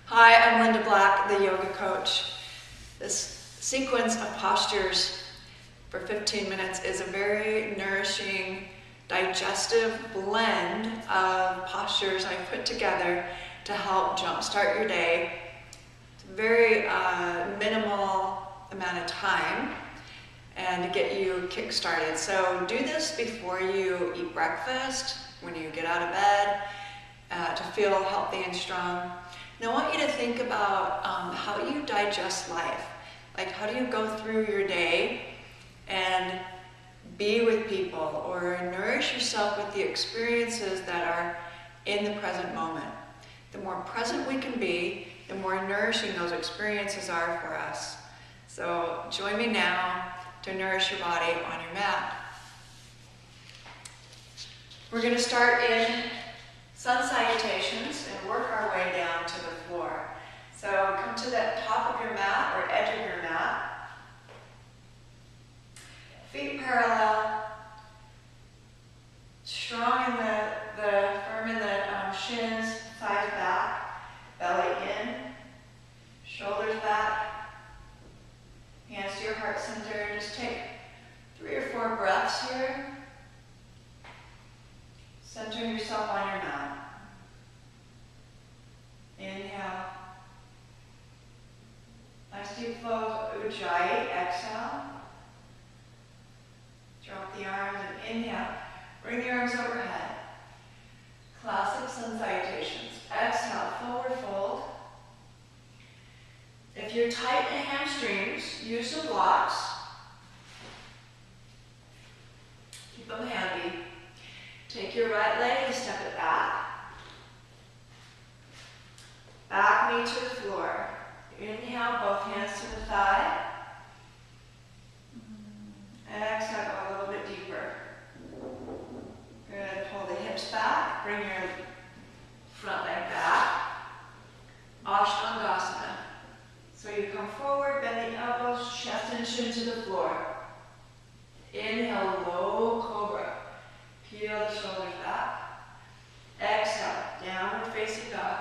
Hi, I'm Linda Black, the yoga coach. This sequence of postures for 15 minutes is a very nourishing, digestive blend of postures I put together to help jumpstart your day. It's a very minimal amount of time and to get you kick-started. So do this before you eat breakfast, when you get out of bed, to feel healthy and strong. And I want you to think about how you digest life. Like, how do you go through your day and be with people or nourish yourself with the experiences that are in the present moment. The more present we can be, the more nourishing those experiences are for us. So join me now to nourish your body on your mat. We're going to start in sun salutations and work our way down to the floor. So come to the top of your mat or edge of your mat. Feet parallel, strong in firm in the shins, thighs back, belly in, shoulders back, hands to your heart center. Just take 3 or 4 breaths here. Centering yourself on your mat. Inhale. Nice deep flow of Ujjayi. Exhale. Drop the arms and inhale. Bring the arms overhead. Classic sun salutations. Exhale, forward fold. If you're tight in the hamstrings, use some blocks. Keep them handy. Take your right leg and step it back. Back knee to the floor. Inhale, both hands to the thigh. Exhale, go a little bit deeper. Good. Pull the hips back. Bring your front leg back. Ashtanga. So you come forward, bend the elbows, chest and chin to the floor. Inhale, low cobra. Peel the shoulders back. Exhale, downward facing dog.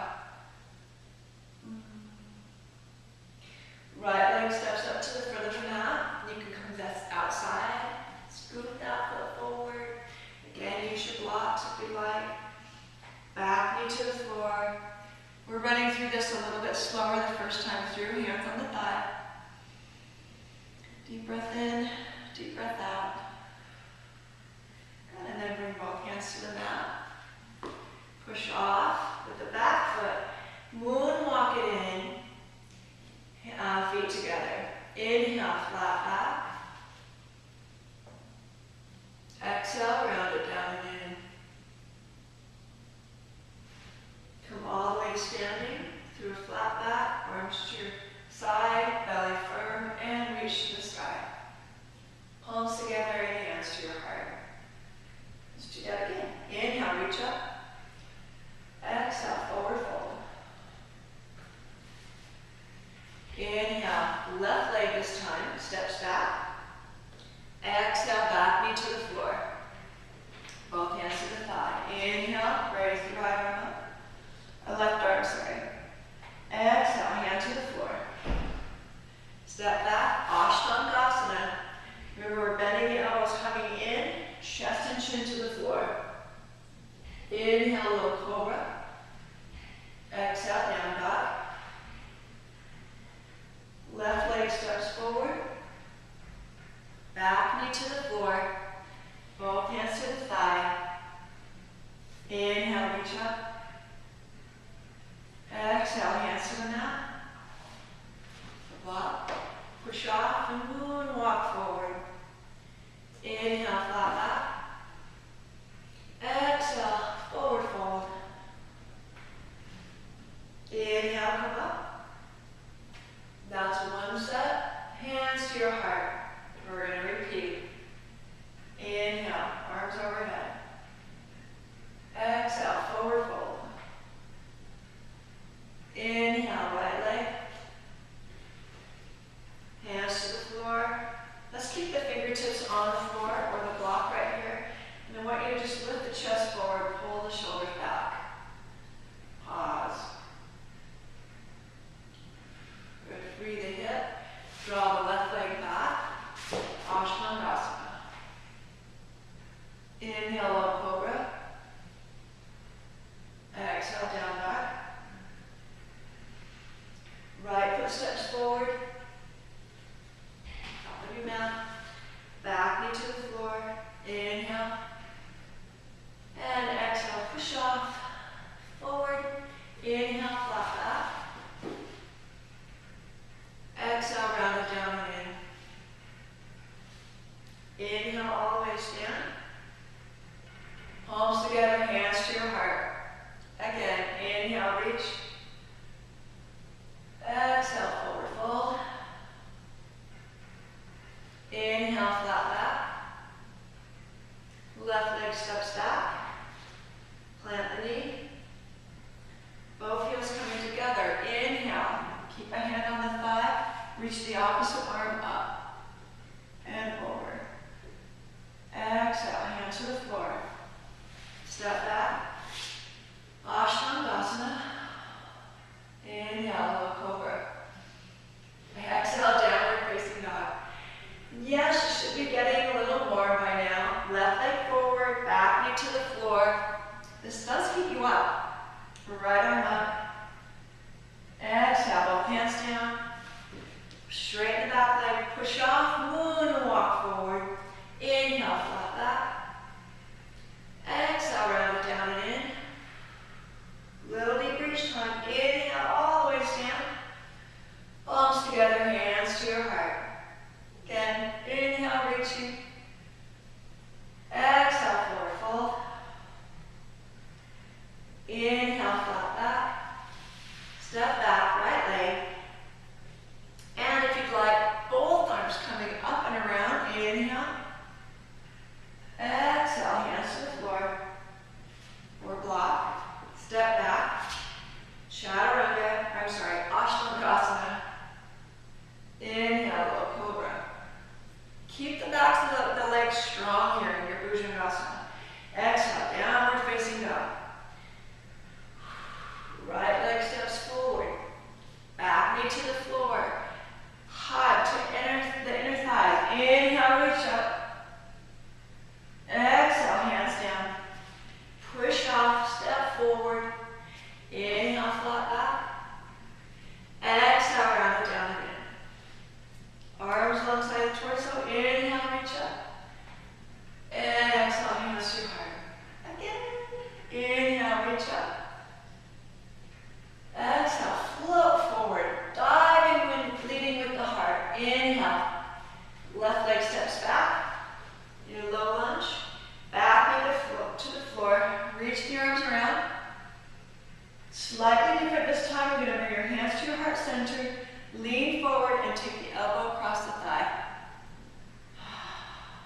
Right leg steps up to the front of the mat. You can come outside. Scoot that foot forward. Again, use your blocks if you like. Back knee to the floor. We're running through this a little bit slower the first time through. Hands on the thigh. Deep breath in, deep breath out. And then bring both hands to the mat. Push off with the back foot. Moonwalk it in. Feet together. Inhale, flat back. Exhale, round it down and in. Come all the way to standing through a flat back, arms to your side, belly firm, and reach to the sky. Palms together and hands to your heart. Let's do that again. Inhale, reach up. Exhale, forward fold. Inhale, left leg this time, steps back. Exhale, back knee to the floor. Both hands to the thigh. Inhale, raise the right arm up. Left arm, sorry. Exhale, hand to the floor. Step back, Ashtanga. Remember, we're bending the elbows, coming in, chest and chin to the floor. Inhale, low cobra. Exhale, down dog. Left leg steps forward. Back knee to the floor. Both hands to the thigh. Inhale, reach up. Exhale, hands to the mat. Block. Push off and moonwalk forward. Inhale, flat back. Exhale, forward fold. Inhale, come up. That's one set. Hands to your heart. We're going to repeat. Inhale, arms overhead. Exhale, forward fold. Inhale, right leg. Hands to the floor. Let's keep the fingertips on the floor or the block right here. And I want you to just lift the chest forward, pull the shoulders back. Pause. Inhale. Keep a hand on the thigh. Reach the opposite arm up and over. Exhale, hand to the floor. Step back. Ashtanga. Inhale, low cobra. Exhale, downward facing dog. Yes, you should be getting a little more by now. Left leg forward, back knee to the floor. This does heat you up. Right arm up. Exhale, both hands down. Straighten the back leg, push off, moon walk forward. Inhale, flat back. Exhale, round it down and in. Little deeper each time. Inhale, all the way down. Palms together, hands to your heart. Again, inhale, reaching. Exhale, forward fold. Inhale, flat back. Step back, right leg. And if you'd like, both arms coming up and around. Inhale. Exhale, hands to the floor. Or block. Step back. Chaturanga. Ashtanga. Inhale, low cobra. Keep the backs of the legs strong here in your Bhujangasana. Exhale, downward facing dog. Right leg steps forward. Back knee to the floor. Hug to the inner thighs. Inhale, reach up. Exhale, hands down. Push off, step forward. Inhale, flat back. Exhale, round it down again. Arms alongside the torso. Inhale, reach up. Exhale, hands to your heart. Again. Inhale, reach up. Exhale, float forward. Diving, leading with the heart. Inhale. Left leg steps back. Your low lunge. Back knee to the floor. Reach the arms around. Slightly different this time. You're going to bring your hands to your heart center. Lean forward and take the elbow across the thigh.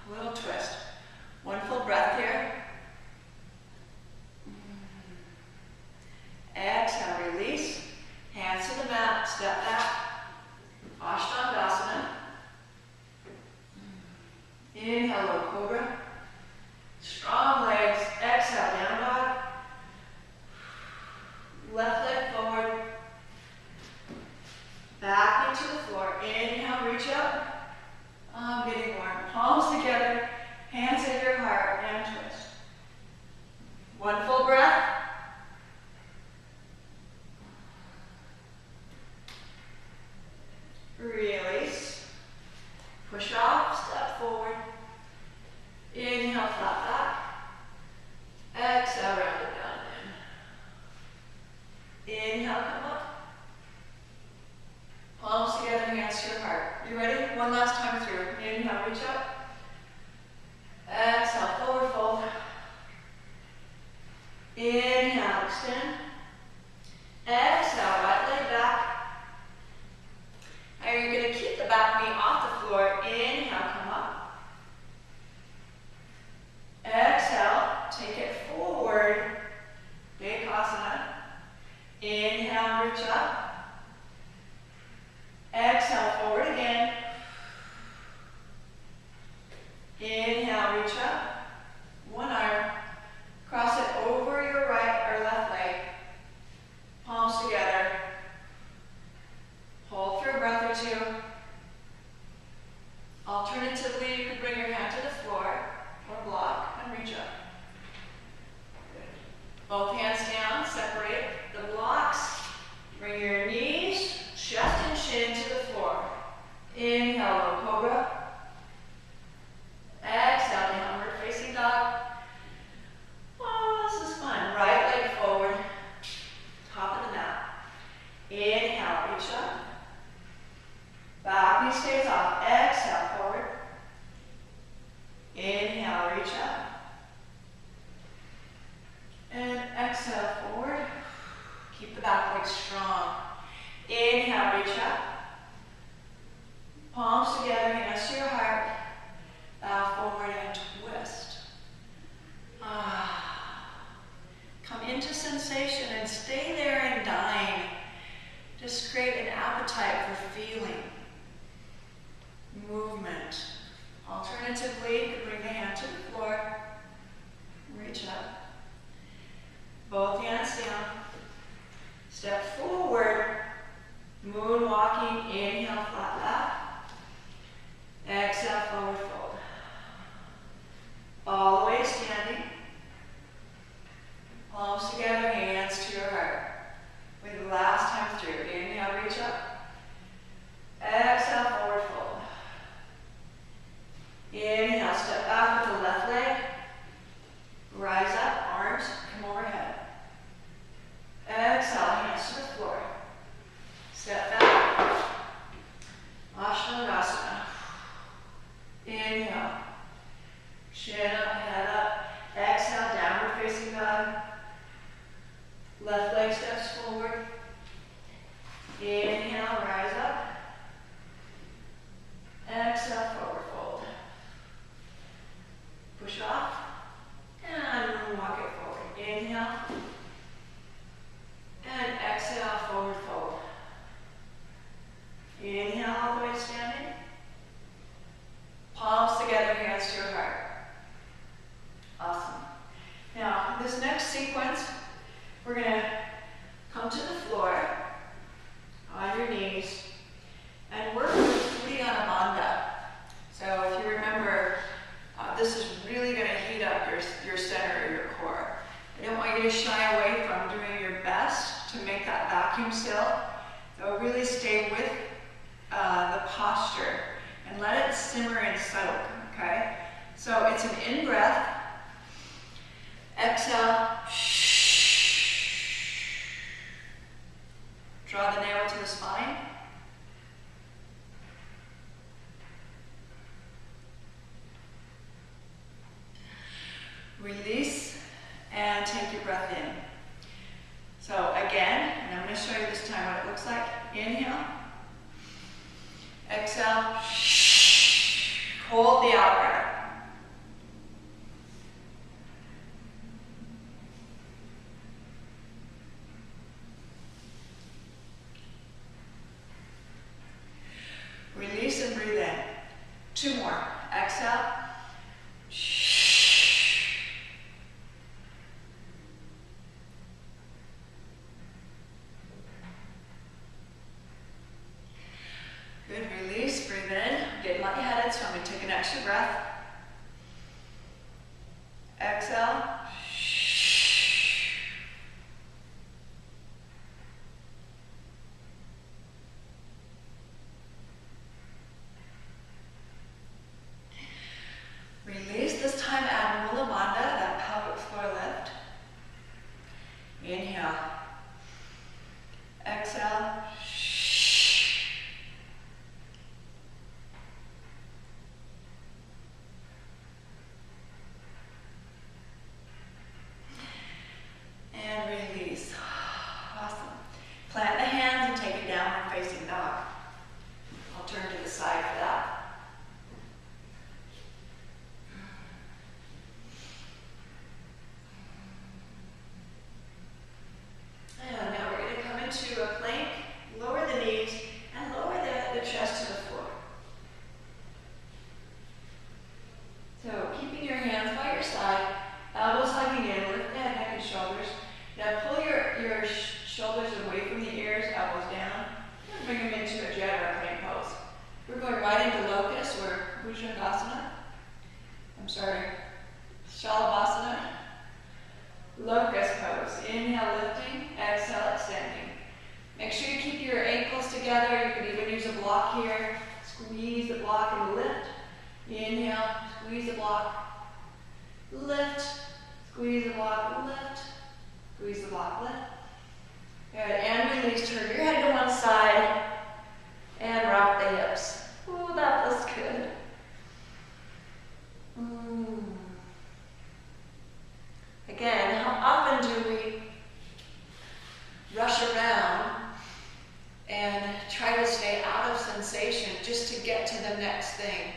Little twist. One full breath here. Exhale, release. Hands to the mat. Step back. Ashtanga. Inhale, low cobra. Strong legs. Exhale, down dog. Left leg forward. Back into the floor. Inhale, reach up. I'm getting warm. Palms together. Hands at your heart and twist. One full breath. Release. Push off, step forward. Inhale, flat back. Exhale, round it down in. Inhale, come up. Palms together, hands to your heart. You ready? One last time through. Inhale, reach up. Exhale, forward fold. Inhale, extend. Exhale, right leg back. And you're going to keep the back knee off the floor. Inhale, come up. Exhale, take it forward. Dekasana. Inhale, reach up. Exhale, forward again. Inhale, reach up. One arm. Cross it over your right or left leg. Palms together. Hold for a breath or two. Alternatively, you could bring your hand to the floor or block and reach up. Both hands down, separate the blocks. Bring your knees, chest and chin to the floor. Inhale, low cobra. Exhale, downward facing dog. Oh, this is fun. Right leg forward. Top of the mat. Inhale, reach up. Back knee stays off. Exhale, forward. Inhale, reach up. And exhale, forward. Keep the back leg strong. Inhale, reach up. Palms together, hands to your heart. Bow forward and twist. Come into sensation and stay there and dine. Just create an appetite for feeling, movement. Alternatively, you could bring the hand to the floor, reach up. Both hands down. Step forward, moonwalking, inhale, flat back. Exhale, forward fold. All the way standing. Palms together, hands to your heart. Wait the last time through. Inhale, reach up. Exhale, forward fold. Inhale, step back with the left leg. Rise up, arms come overhead. Exhale, hands to the floor. Step back. Asana. Inhale. Chin up, head up. Exhale, downward facing dog. Left leg steps forward. Inhale, rise up. Exhale, forward fold. Push off. And walk it forward. Inhale. And exhale, forward fold. Inhale, all the way standing. Palms together, hands to your heart. Awesome. Now, this next sequence, we're going to come to the floor on your knees and work with Surya Bandha. So if you remember, this is really going to heat up your center, your core. I don't want you to shy away from doing your best to make that vacuum seal. So really stay with the posture and let it simmer and soak, okay? So it's an in-breath. Exhale. Draw the navel to the spine. Release and take your breath in. So again, and I'm going to show you this time what it looks like. Inhale. Exhale. Hold the out breath. Release and breathe in. Two more. Exhale. Good. Release. Breathe in. Get lightheaded, so I'm going to take an extra breath. Exhale. Release. This time add Mula Bandha, that pelvic floor lift. Inhale. Exhale. And release. Awesome. Plant the hands and take it downward facing dog. I'll turn to the side for that. And now we're going to come into a plank, lower the knees, and lower the chest to the floor. So keeping your hands by your side, elbows hugging in, lift the head, neck, and shoulders. Now pull your shoulders away from the ears, elbows down, and bring them into a Jadra plank pose. We're going right into locust or Bhujangasana. Shalabhasana. Locust pose. Inhale, lifting. Exhale, extending. Make sure you keep your ankles together. You can even use a block here. Squeeze the block and lift. Inhale, squeeze the block. Lift. Squeeze the block, lift. Squeeze the block, lift. Good. And release. Turn your head to one side and rock the hips. Ooh, that feels good. Again, how often do we rush around and try to stay out of sensation just to get to the next thing?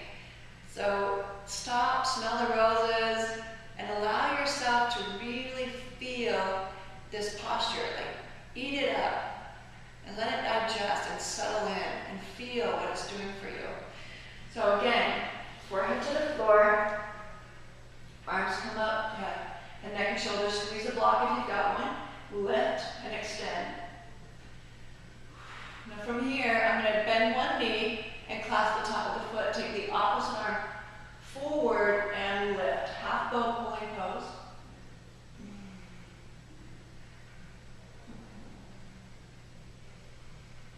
So stop, smell the roses, and allow yourself to really feel this posture. Like, eat it up and let it settle in and feel what it's doing for you. So again, forehead to the floor, arms come up, and neck and shoulders, squeeze the block if you've got one, lift and extend. Now from here, I'm going to bend one knee and clasp the top of the foot, take the opposite arm forward and lift, half bow pulling pose.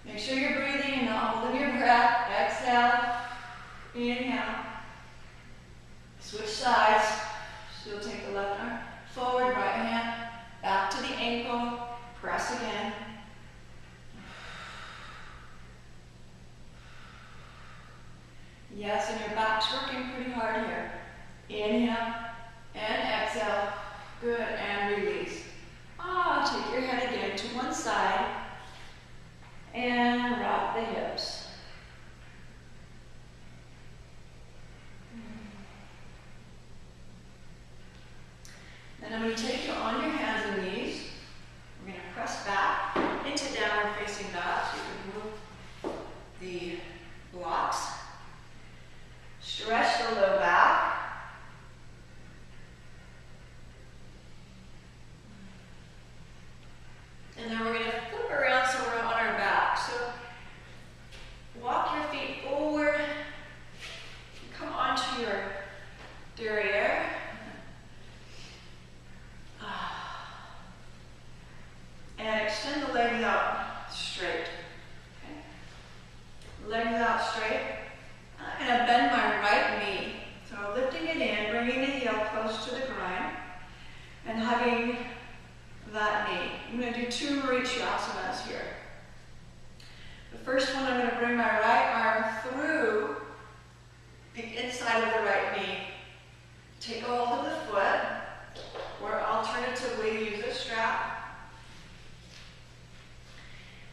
Make sure you're breathing and not holding your breath. Exhale, inhale. Switch sides. Still take the left arm forward, right hand back to the ankle. Press again. Yes, and your back's working pretty hard here. Inhale and exhale. Good, and release. Take your head again to one side and rock the hips. Then I'm going to take you on your hands and knees. We're going to press back into downward facing dog so you can move the blocks. Stretch the low back. And then we're going to flip around so we're on our back. So walk your feet forward. Come onto your derriere. And extend the legs out straight. Okay. Legs out straight. I'm going to bend my right knee. So lifting it in, bringing the heel close to the ground, and hugging that knee. I'm going to do 2 Marichasanas here. The first one, I'm going to bring my right arm through the inside of the right knee. Take a hold of the foot, or alternatively use a strap.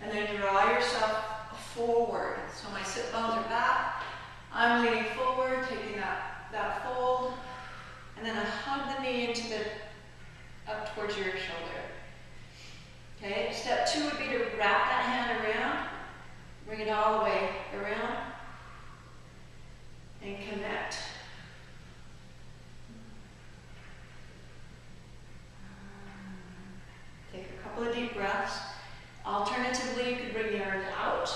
And then draw yourself forward. So my sit bones are back. I'm leaning forward, taking that fold, and then I hug the knee into up towards your shoulder. Okay, step 2 would be to wrap that hand around, bring it all the way around, and connect. Take a couple of deep breaths. Alternatively, you could bring the arms out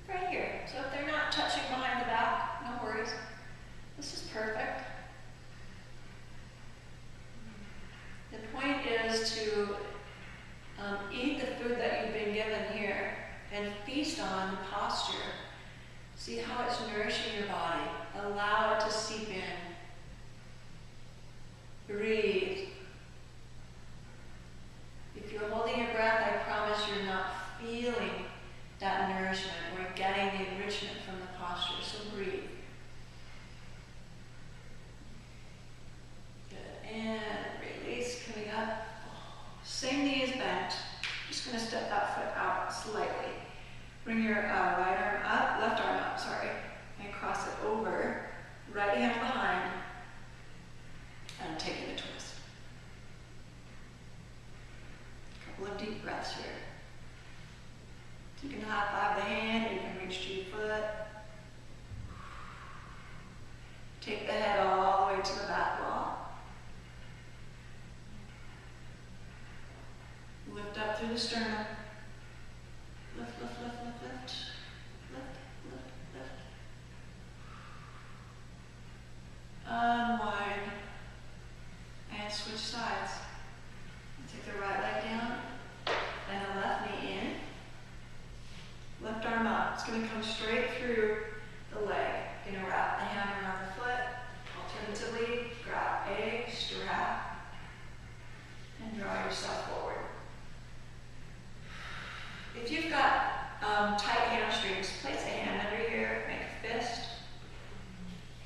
right here. So if they're not touching behind the back, no worries. This is perfect. The point is to eat the food that you've been given here and feast on the posture. See how it's nourishing your body. Allow it to seep in. Breathe. If you're holding your breath, I promise you're not feeling that nourishment or getting the enrichment from the posture. So breathe. Good. And release. Coming up. Same knee is bent. Just going to step that foot out slightly. Bring your right arm up, left arm up, sorry, and cross it over. Right hand behind. And taking a twist. Couple of deep breaths here. You can high five the hand, you can reach to your foot. Take the head all the way to the back wall. Lift up through the sternum. Lift, lift, lift, lift, lift. Lift, lift, lift. Unwind. And switch sides. Take the right leg down and the left knee in. Left arm up. It's going to come straight through the leg. You're going to wrap the hand around the foot. Alternatively, grab a strap and draw yourself forward. If you've got tight hamstrings, place a hand under here, make a fist.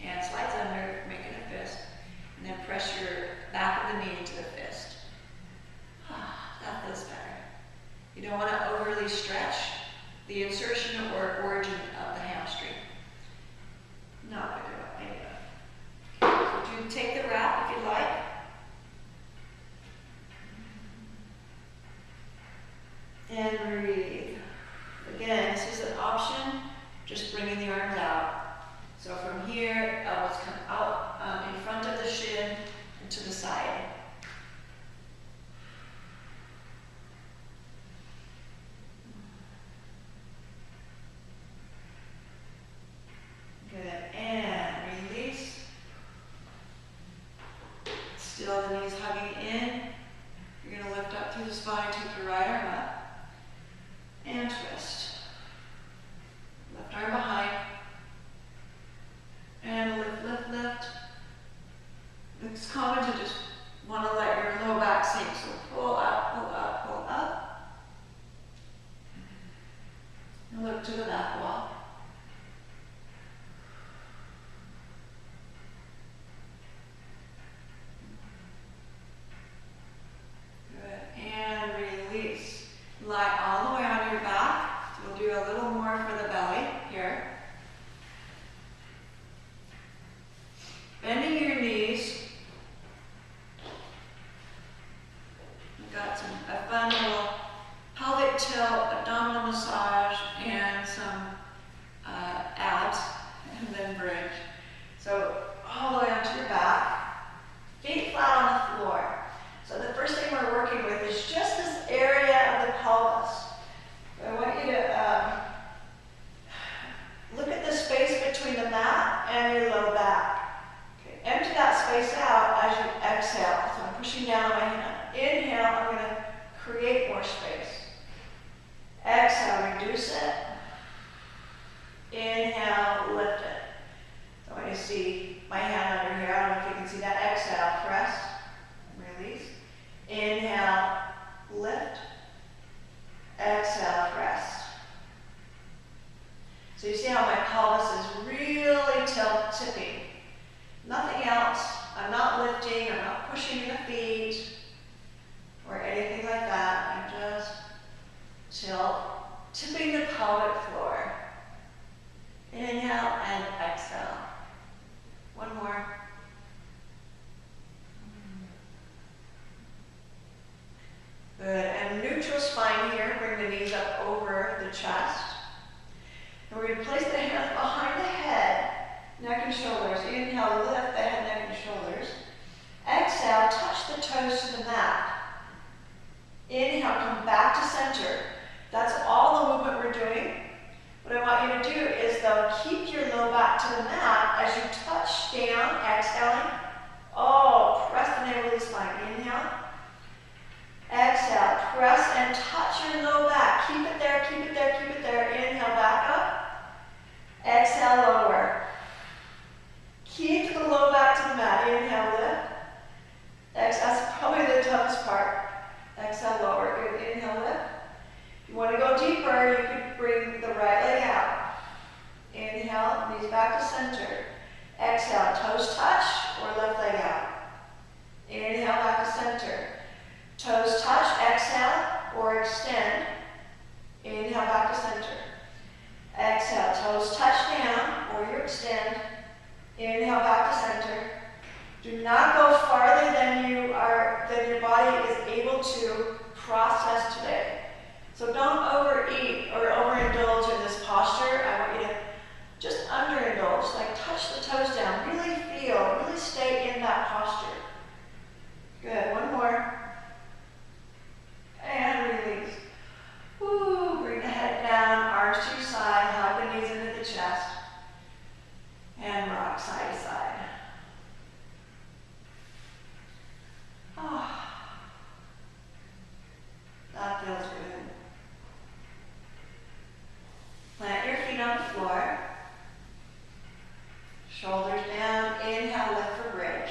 Hand slides under, making a fist. And then press your back of the knee into the fist. That feels better. You don't want to overly stretch the insertion or origin of the hamstring. Not going to do it. Okay, so take the wrap if you like. And breathe. Again, Look to the back wall. Good. And release. Lie all the way on your back. So we'll do a little more for the belly here. Bending your knees. We've got a fun little pelvic tilt, abdominal massage, and some abs, and then bridge. So all the way onto your back, feet flat on the floor. So the first thing we're working with is just this area of the pelvis. I want you to look at the space between the mat and your low back. Okay. Empty that space out as you exhale. So I'm pushing down on my hand. Inhale, I'm going to create more space. Exhale, reduce it. Inhale, lift it. So I want you to see my hand under here. I don't know if you can see that. Exhale, press, release. Inhale, lift. Exhale, press. So you see how my pelvis is really tipping. Nothing else. I'm not lifting. I'm not pushing the feet or anything like that. I'm just tipping the pelvic floor. Inhale and exhale. One more. Good. And neutral spine here. Bring the knees up over the chest. And we're going to place the hands behind the head, neck and shoulders. Inhale, lift the head, neck, and shoulders. Exhale, touch the toes to the mat. Inhale, come back to center. That's all the movement we're doing. What I want you to do is, though, keep your low back to the mat as you touch down, exhaling. Oh, press the navel of the spine. Inhale. Exhale, press and touch your low back. Keep it there, keep it there, keep it there. Inhale, back up. Exhale, lower. Keep the low back to the mat. Inhale, lift. Exhale, that's probably the toughest part. Exhale, lower. Good. Inhale, lift. If you want to go deeper, you could bring the right leg out. Inhale, knees back to center. Exhale, toes touch or left leg out. Inhale, back to center. Toes touch, exhale, or extend. Inhale, back to center. Exhale, toes touch down, or you extend. Inhale, back to center. Do not go farther than your body is able to process today. So don't overeat or overindulge in this posture. I want you to just underindulge, like touch the toes down. Really feel, really stay in that posture. Good, one more. And release. Woo, bring the head down, arch to your side, hug the knees into the chest. And rock side to side. Oh, that feels good. Plant your feet on the floor. Shoulders down. Inhale, lift for bridge.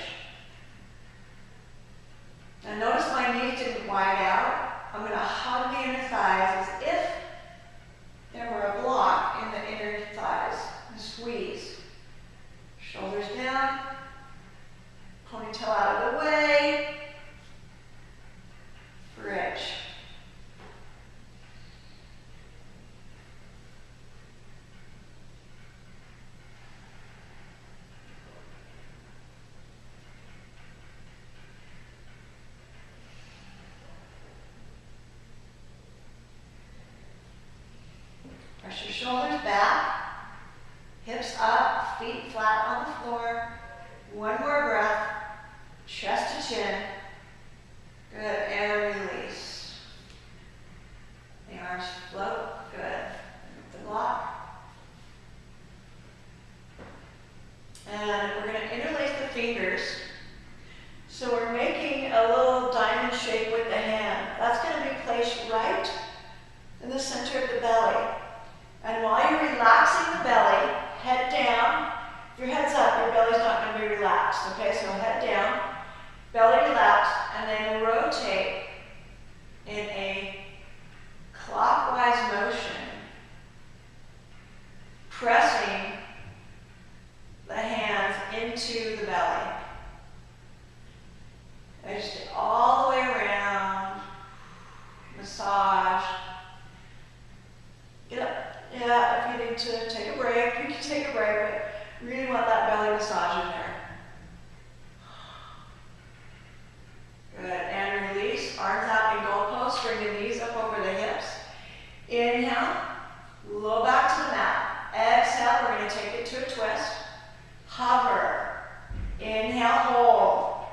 Now notice my knees didn't wide out. I'm going to hug the inner thighs as if there were a block in the inner thighs. And squeeze. Shoulders down. Ponytail out of the way. Bridge. Press your shoulders back, hips up, feet flat on the floor. One more breath, chest to chin. Good, and release. The arms float, good. The block. And we're going to interlace the fingers. So we're making a little diamond shape with the hand. That's going to be placed right in the center of the belly. And while you're relaxing the belly, head down. If your head's up, your belly's not going to be relaxed. Okay, so head down, belly relaxed, and then rotate in a clockwise motion. Yeah, if you need to take a break, you can take a break, but really want that belly massage in there. Good, and release, arms out in goalposts, bring the knees up over the hips. Inhale, low back to the mat. Exhale, we're going to take it to a twist. Hover. Inhale, hold.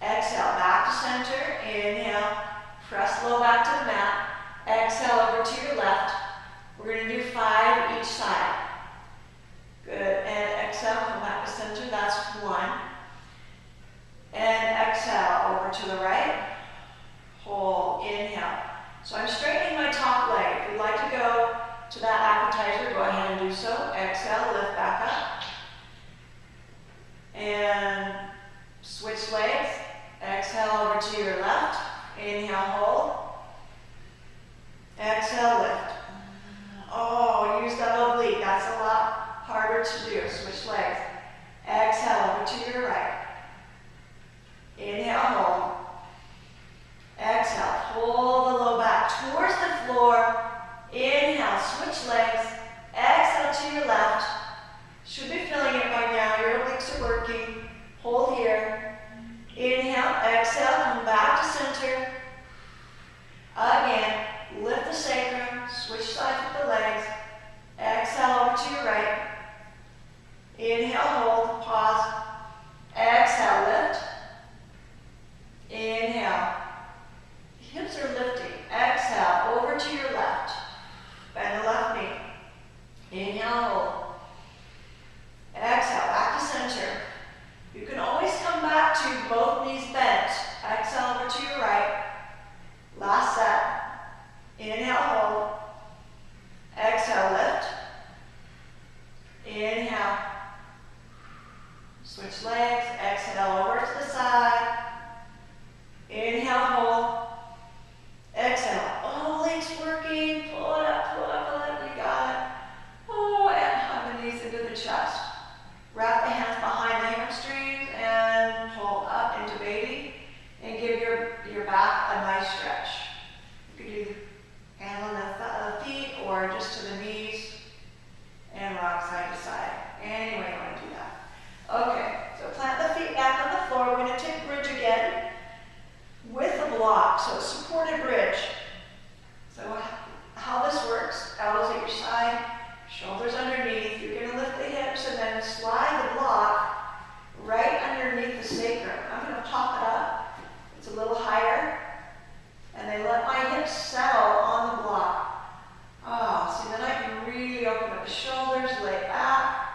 Exhale, back to center. Inhale, press low back to the mat. Exhale over to your left. We're going to do 5 each side. Good, and exhale, come back to center. That's 1. And exhale over to the right. Hold, inhale. So I'm straightening my top leg. If you'd like to go to that appetizer, go ahead and do so. Exhale, lift back up. And switch legs. Exhale over to your left. Inhale, hold. Exhale, lift. Oh, use that oblique. That's a lot harder to do. Switch legs. Exhale over to your right. Inhale, hold. Exhale, pull the low back towards the floor. Inhale, switch legs. Exhale to your left. Should be feeling it by now. Your obliques are working. Hold here. Inhale, exhale, come back to center. Again, lift the sacrum. Switch sides with the legs. Exhale over to your right. Inhale, hold, pause. Exhale, lift. Inhale. Hips are lifting. Exhale, over to your left. Bend the left knee. Inhale, hold. Exhale, back to center. You can always come back to both knees bent. Exhale over to your right. Last set. Inhale, hold. Exhale, lift. Inhale. Switch legs. Exhale over to the side. Inhale, hold. Exhale. Oh, legs working. Pull it up, pull it up, pull it up. You got it. Oh, and hug the knees into the chest. Wrap the hands behind the hamstrings and pull up into baby. And give your back a nice stretch. You can do hand on the feet or just to the knees and rock side to side. Any way you want to do that. Okay, so plant the feet back on the floor. We're going to take bridge again with a block, so a supported bridge. So how this works, elbows at your side, shoulders underneath. You're going to lift the hips and then slide the block right underneath the sacrum. I'm going to pop it up. It's a little higher. And then let my hips settle on the block. Oh, see, then I can really open up the shoulders, lay back.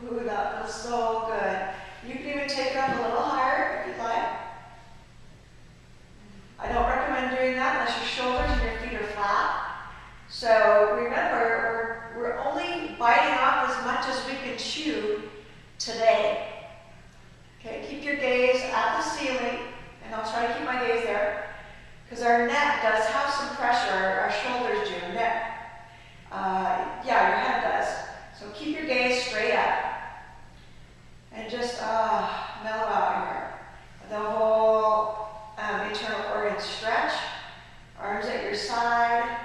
Ooh, that feels so good. You can even take it up a little higher if you'd like. I don't recommend doing that unless your shoulders and your feet are flat. So remember, we're only biting off as much as we can chew today. Okay, keep your gaze at the ceiling, and I'll try to keep my gaze there, because our neck does have some pressure, our shoulders do, yeah, your head does. So keep your gaze straight up, and just mellow out here. The whole internal organ stretch, arms at your side.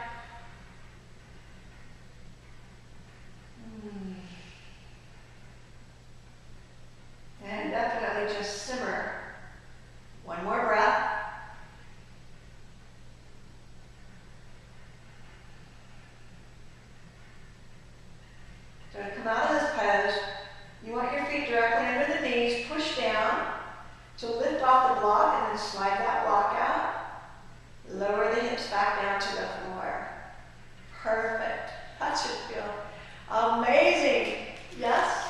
And definitely just simmer. One more breath. So to come out of this pose, you want your feet directly under the knees, push down to lift off the block and then slide that block out. Lower the hips back down to the floor. Perfect. That should feel amazing. Yes?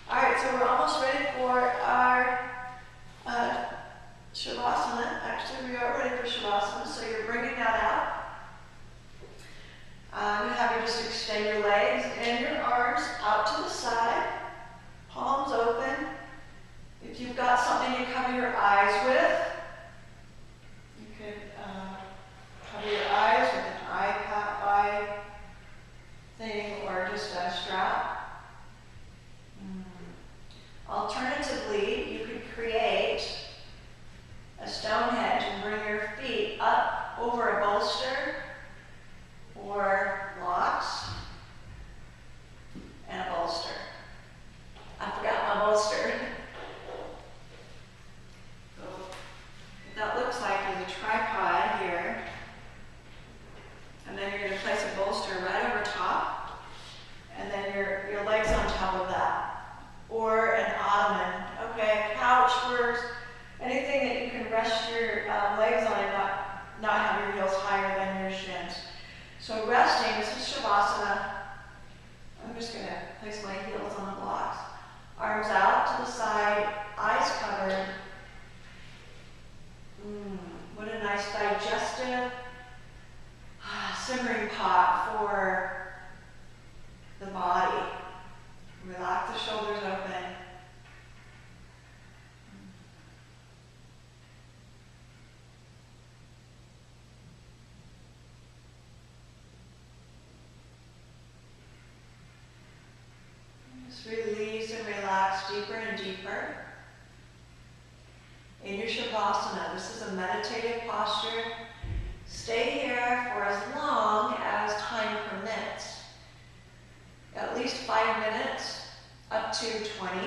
All right, so we're almost ready for our Shavasana. Actually, we are ready for Shavasana, so you're bringing that out. I'm going to have you just extend your legs and your arms out to the side, palms open. If you've got something to cover your eyes with, you could cover your eyes with an eye thing or just a strap. Alternatively, you could create a Stonehenge and bring your feet up over a bolster 4 blocks and a bolster. I forgot my bolster. So what that looks like is a tripod here. And then you're going to place a bolster right over top. And then your legs on top of that. Or an ottoman. Okay, couch works. Anything that you can rest your legs on and not have your heels higher than your shins. So resting, this is Shavasana. I'm just going to place my heels on the blocks. Arms out to the side, eyes covered. What a nice digestive simmering pot for the body. Relax the shoulders open. Just release and relax deeper and deeper. In your Shavasana, this is a meditative posture. Stay here for as long as time permits. At least 5 minutes, up to 20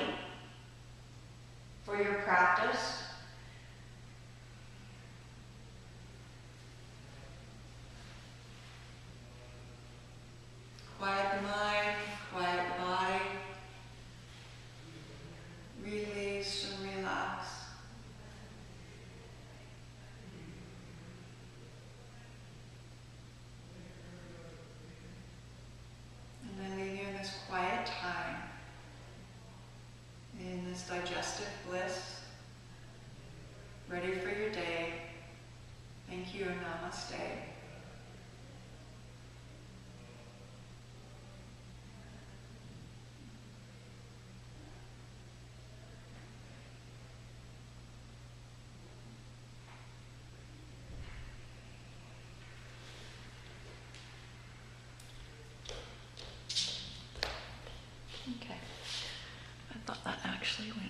for your practice. Quiet the mind, quiet the body. Release and relax. And then leave you in this quiet time, in this digestive bliss, ready for your day. Thank you and namaste. Okay, I thought that actually went